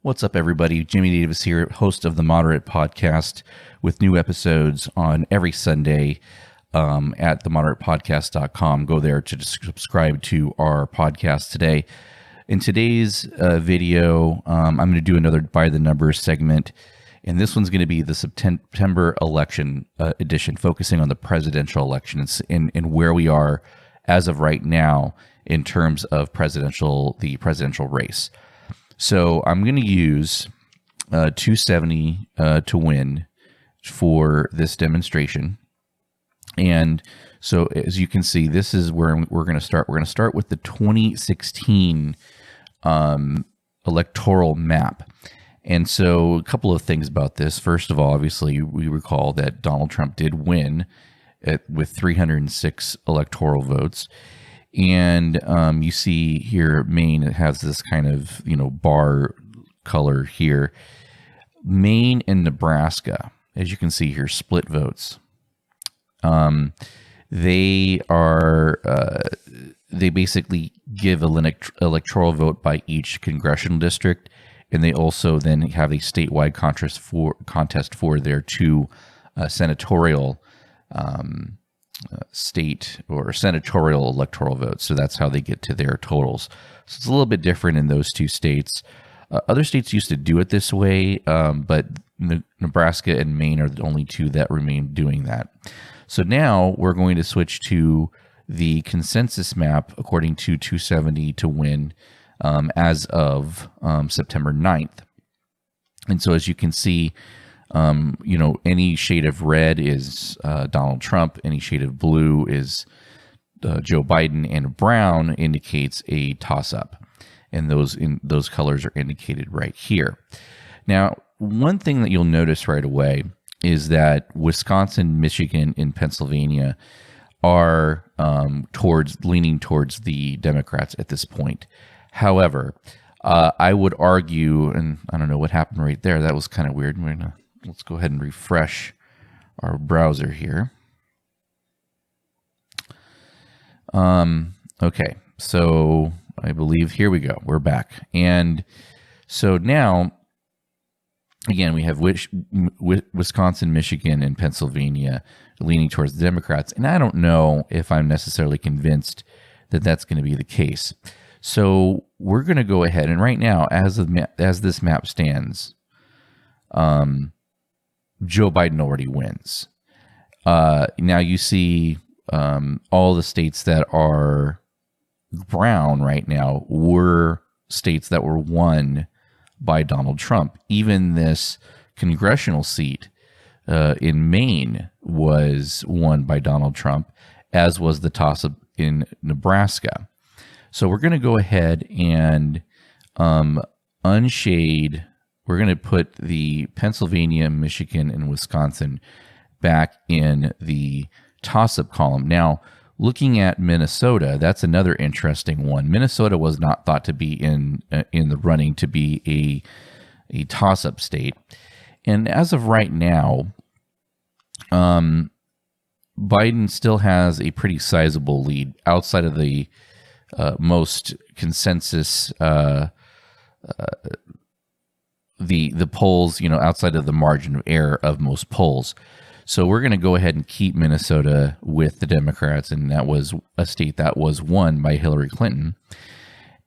What's up, everybody? Jimmy Davis here, host of the Moderate Podcast, with new episodes on every Sunday at themoderatepodcast.com. Go there to subscribe to our podcast today. In today's video, I'm going to do another By the Numbers segment, and this one's going to be the September election edition, focusing on the presidential election and where we are as of right now in terms of the presidential race. So I'm going to use 270 to win for this demonstration. And so as you can see, this is where we're going to start. We're going to start with the 2016 electoral map. And so a couple of things about this. First of all, obviously, we recall that Donald Trump did win with 306 electoral votes. And you see here, Maine, it has this kind of, bar color here. Maine and Nebraska, as you can see here, split votes. They basically give an electoral vote by each congressional district, and they also then have a statewide contest for their two senatorial state or senatorial electoral votes. So that's how they get to their totals. So it's a little bit different in those two states. Other states used to do it this way, but Nebraska and Maine are the only two that remain doing that. So now we're going to switch to the consensus map according to 270 to win as of September 9th. And so as you can see, any shade of red is Donald Trump, any shade of blue is Joe Biden, and brown indicates a toss-up. And those colors are indicated right here. Now, one thing that you'll notice right away is that Wisconsin, Michigan, and Pennsylvania are leaning towards the Democrats at this point. However, I would argue, and I don't know what happened right there. That was kind of weird. Let's go ahead and refresh our browser here. Okay, so I believe here we go. We're back. And so now, again, we have Wisconsin, Michigan, and Pennsylvania leaning towards the Democrats. And I don't know if I'm necessarily convinced that that's going to be the case. So we're going to go ahead, and right now, as this map stands, Joe Biden already wins. Now you see all the states that are brown right now were states that were won by Donald Trump. Even this congressional seat in Maine was won by Donald Trump, as was the toss-up in Nebraska. So we're going to go ahead and unshade. We're going to put the Pennsylvania, Michigan, and Wisconsin back in the toss-up column. Now, looking at Minnesota, that's another interesting one. Minnesota was not thought to be in the running to be a toss-up state. And as of right now, Biden still has a pretty sizable lead outside of the most consensus the polls, outside of the margin of error of most polls. So we're going to go ahead and keep Minnesota with the Democrats, and that was a state that was won by Hillary Clinton.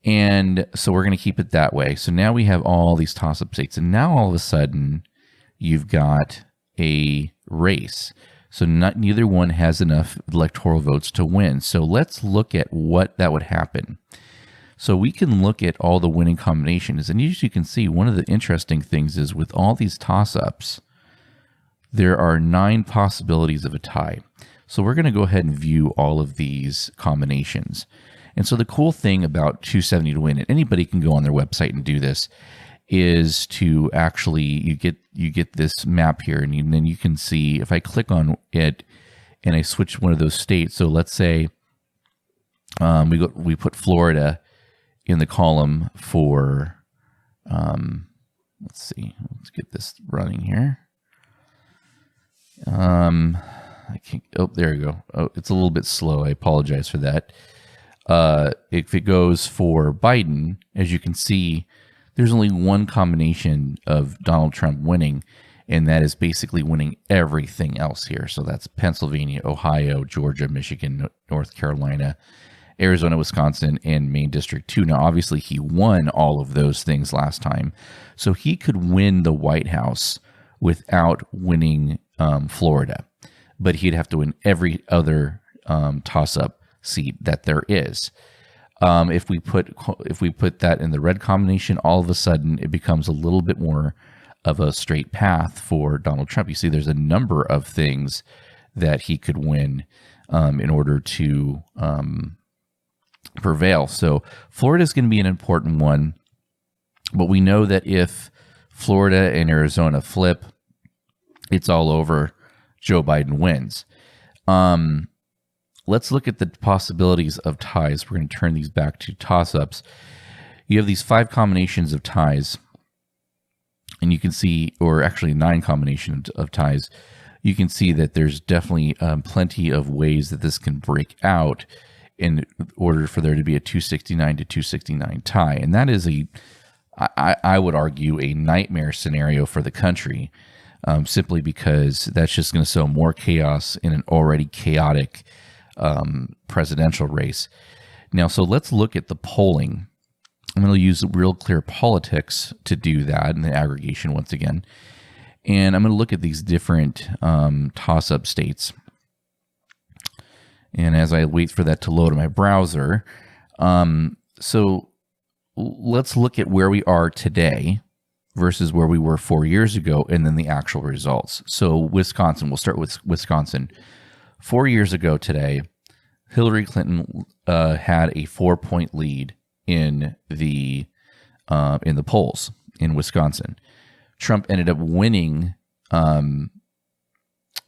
And so we're going to keep it that way. So now we have all these toss-up states, and now all of a sudden you've got a race. So neither one has enough electoral votes to win. So let's look at what that would happen. So we can look at all the winning combinations. And as you can see, one of the interesting things is with all these toss-ups, there are 9 possibilities of a tie. So we're going to go ahead and view all of these combinations. And so the cool thing about 270 to win, and anybody can go on their website and do this, is to actually, you get this map here, and then you can see, if I click on it and I switch one of those states, so let's say we put Florida in the column for, let's see, let's get this running here. I can't, oh, there you go. Oh, it's a little bit slow. I apologize for that. If it goes for Biden, as you can see, there's only one combination of Donald Trump winning, and that is basically winning everything else here. So that's Pennsylvania, Ohio, Georgia, Michigan, North Carolina, Arizona, Wisconsin, and Maine District 2. Now, obviously, he won all of those things last time, so he could win the White House without winning Florida, but he'd have to win every other toss-up seat that there is. If we put that in the red combination, all of a sudden it becomes a little bit more of a straight path for Donald Trump. You see, there's a number of things that he could win in order to prevail. So Florida is going to be an important one, but we know that if Florida and Arizona flip, it's all over. Joe Biden wins. Let's look at the possibilities of ties. We're going to turn these back to toss-ups. You have these 5 combinations of ties, and you can see, or actually 9 combinations of ties. You can see that there's definitely plenty of ways that this can break out in order for there to be a 269 to 269 tie. And that is I would argue, a nightmare scenario for the country, simply because that's just going to sow more chaos in an already chaotic presidential race. Now, so let's look at the polling. I'm going to use Real Clear Politics to do that, and the aggregation once again. And I'm going to look at these different toss-up states. And as I wait for that to load in my browser, so let's look at where we are today versus where we were 4 years ago, and then the actual results. So Wisconsin, we'll start with Wisconsin. 4 years ago today, Hillary Clinton had a 4-point lead in the polls in Wisconsin. Trump ended up winning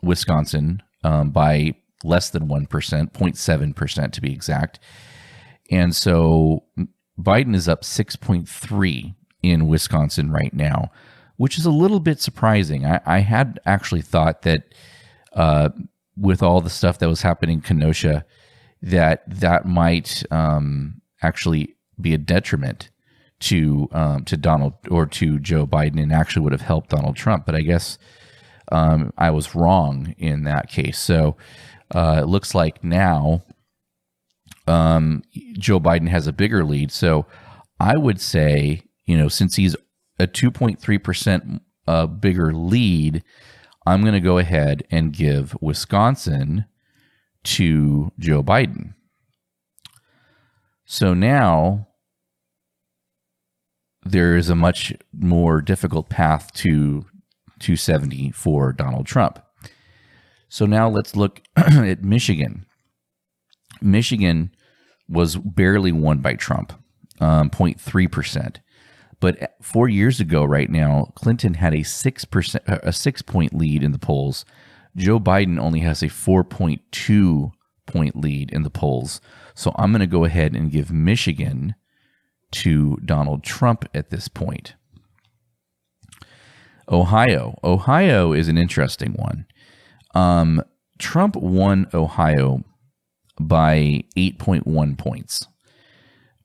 Wisconsin by less than 1%, 0.7% to be exact. And so Biden is up 6.3 in Wisconsin right now, which is a little bit surprising. I had actually thought that with all the stuff that was happening in Kenosha, that might actually be a detriment to Donald or to Joe Biden, and actually would have helped Donald Trump. But I guess I was wrong in that case. So it looks like now Joe Biden has a bigger lead. So I would say, since he's a 2.3% bigger lead, I'm going to go ahead and give Wisconsin to Joe Biden. So now there is a much more difficult path to 270 for Donald Trump. So now let's look at Michigan. Michigan was barely won by Trump, 0.3%. But 4 years ago, right now, Clinton had a 6-point lead in the polls. Joe Biden only has a 4.2 point lead in the polls. So I'm going to go ahead and give Michigan to Donald Trump at this point. Ohio is an interesting one. Trump won Ohio by 8.1 points,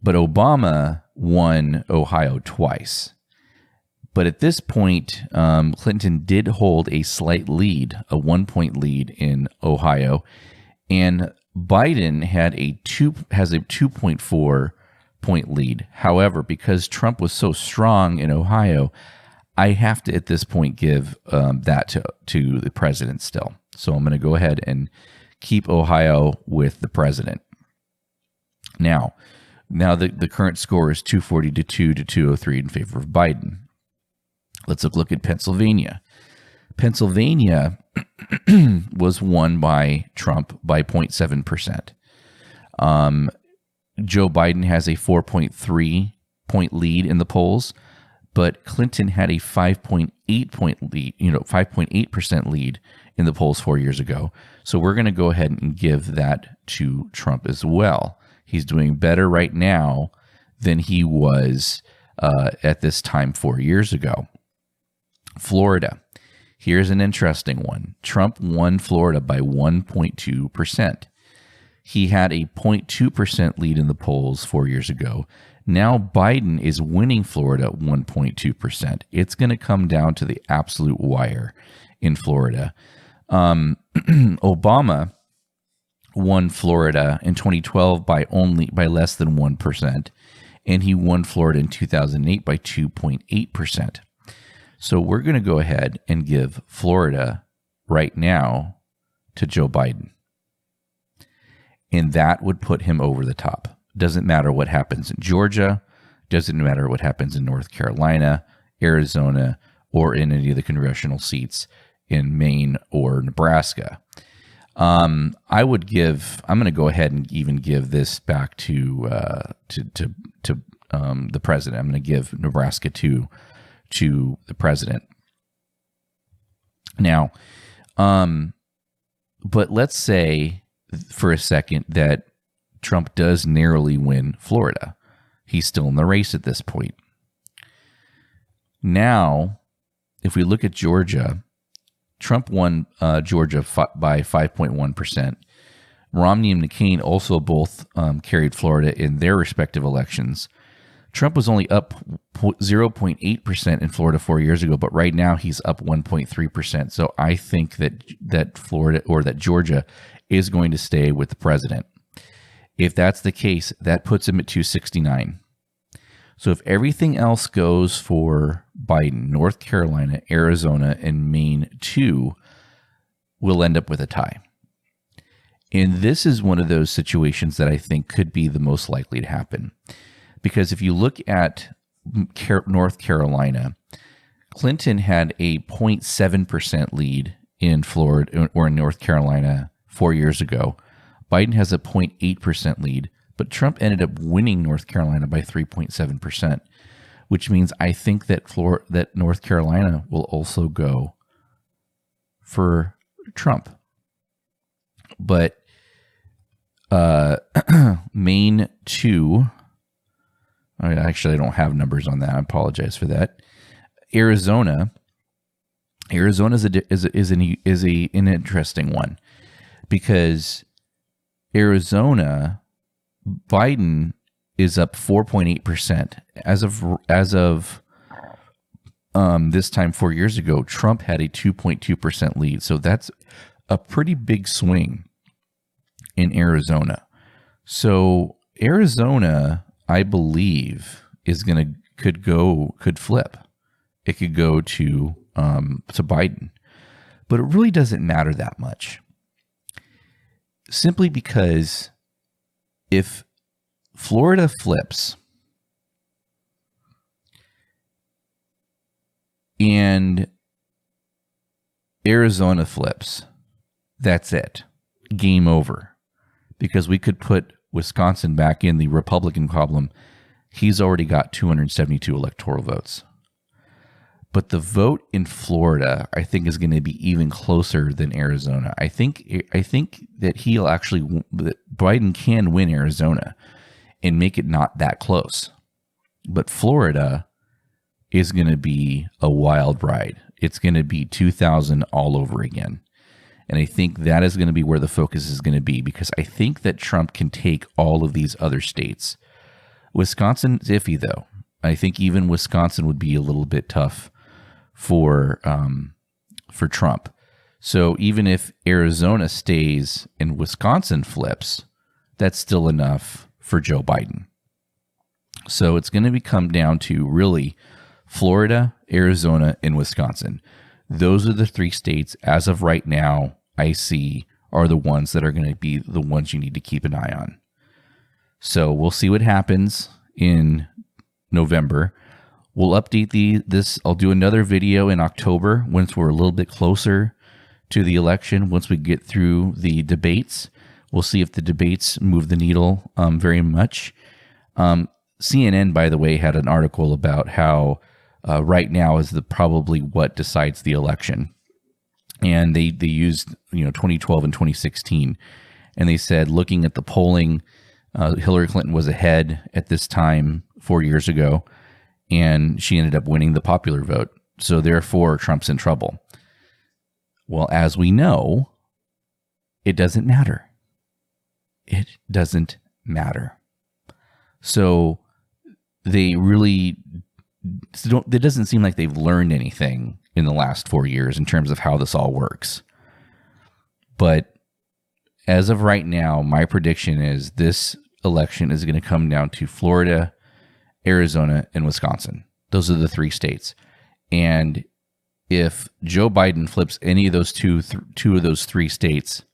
but Obama won Ohio twice. But at this point, Clinton did hold a slight lead, a 1-point lead in Ohio, and Biden has a 2.4 point lead. However, because Trump was so strong in Ohio, I have to at this point give that to the president still. So I'm going to go ahead and keep Ohio with the president. Now the current score is 240 to 203 in favor of Biden. Let's look at Pennsylvania. Pennsylvania was won by Trump by 0.7%. Joe Biden has a 4.3 point lead in the polls, but Clinton had a 5.8 point lead, 5.8% lead in the polls 4 years ago. So we're going to go ahead and give that to Trump as well. He's doing better right now than he was at this time 4 years ago. Florida. Here's an interesting one. Trump won Florida by 1.2%. He had a 0.2% lead in the polls 4 years ago. Now Biden is winning Florida 1.2%. It's going to come down to the absolute wire in Florida. Obama won Florida in 2012 by less than 1%, and he won Florida in 2008 by 2.8%. So we're going to go ahead and give Florida right now to Joe Biden. And that would put him over the top. Doesn't matter what happens in Georgia, doesn't matter what happens in North Carolina, Arizona, or in any of the congressional seats in Maine or Nebraska. I'm going to go ahead and even give this back to the president. I'm going to give Nebraska to the president. Now, but let's say for a second that Trump does narrowly win Florida. He's still in the race at this point. Now, if we look at Georgia, Trump won Georgia by 5.1%. Romney and McCain also both carried Florida in their respective elections. Trump was only up 0.8% in Florida 4 years ago, but right now he's up 1.3%. So I think that Florida or that Georgia is going to stay with the president. If that's the case, that puts him at 269. So if everything else goes for Biden, North Carolina, Arizona, and Maine 2 will end up with a tie. And this is one of those situations that I think could be the most likely to happen. Because if you look at North Carolina, Clinton had a 0.7% lead in Florida or in North Carolina 4 years ago. Biden has a 0.8% lead, but Trump ended up winning North Carolina by 3.7%, which means I think that North Carolina will also go for Trump. But Maine 2, I don't have numbers on that. I apologize for that. Arizona is an interesting one because Arizona, Biden is up 4.8% as of this time 4 years ago. Trump had a 2.2% lead, so that's a pretty big swing in Arizona. So Arizona, I believe, could flip. It could go to Biden, but it really doesn't matter that much. Simply because if Florida flips and Arizona flips, that's it. Game over. Because we could put Wisconsin back in the Republican column. He's already got 272 electoral votes. But the vote in Florida, I think, is going to be even closer than Arizona. I think that that Biden can win Arizona and make it not that close. But Florida is going to be a wild ride. It's going to be 2000 all over again. And I think that is going to be where the focus is going to be, because I think that Trump can take all of these other states. Wisconsin's iffy, though. I think even Wisconsin would be a little bit tough for Trump. So even if Arizona stays and Wisconsin flips, that's still enough for Joe Biden. So it's going to come down to really Florida, Arizona, and Wisconsin. Those are the three states as of right now I see are the ones that are going to be the ones you need to keep an eye on. So we'll see what happens in November. We'll update this. I'll do another video in October once we're a little bit closer to the election. Once we get through the debates, we'll see if the debates move the needle very much. CNN, by the way, had an article about how right now is probably what decides the election, and they used 2012 and 2016, and they said looking at the polling, Hillary Clinton was ahead at this time 4 years ago, and she ended up winning the popular vote. So therefore, Trump's in trouble. Well, as we know, it doesn't matter. It doesn't matter. So they really don't. It doesn't seem like they've learned anything in the last 4 years in terms of how this all works. But as of right now, my prediction is this election is going to come down to Florida, Arizona, and Wisconsin. Those are the 3 states. And if Joe Biden flips any of those two of those 3 states,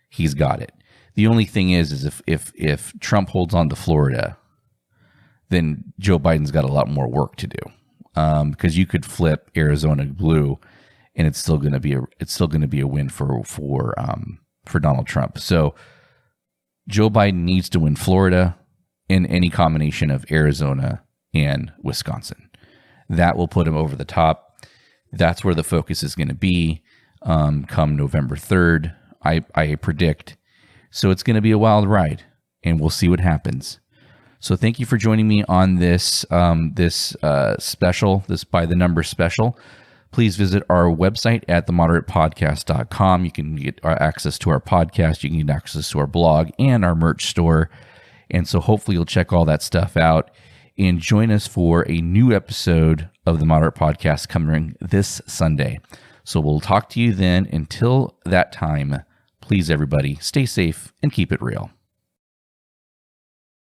he's got it. The only thing is if Trump holds on to Florida, then Joe Biden's got a lot more work to do, because you could flip Arizona blue, and it's still going to be a win for Donald Trump. So Joe Biden needs to win Florida in any combination of Arizona and Wisconsin. That will put him over the top. That's where the focus is going to be come November 3rd, I predict. So it's going to be a wild ride, and we'll see what happens. So thank you for joining me on this special, this By the Numbers special. Please visit our website at themoderatepodcast.com. You can get access to our podcast. You can get access to our blog and our merch store. And so hopefully you'll check all that stuff out and join us for a new episode of the Moderate Podcast coming this Sunday. So we'll talk to you then. Until that time, please, everybody, stay safe and keep it real.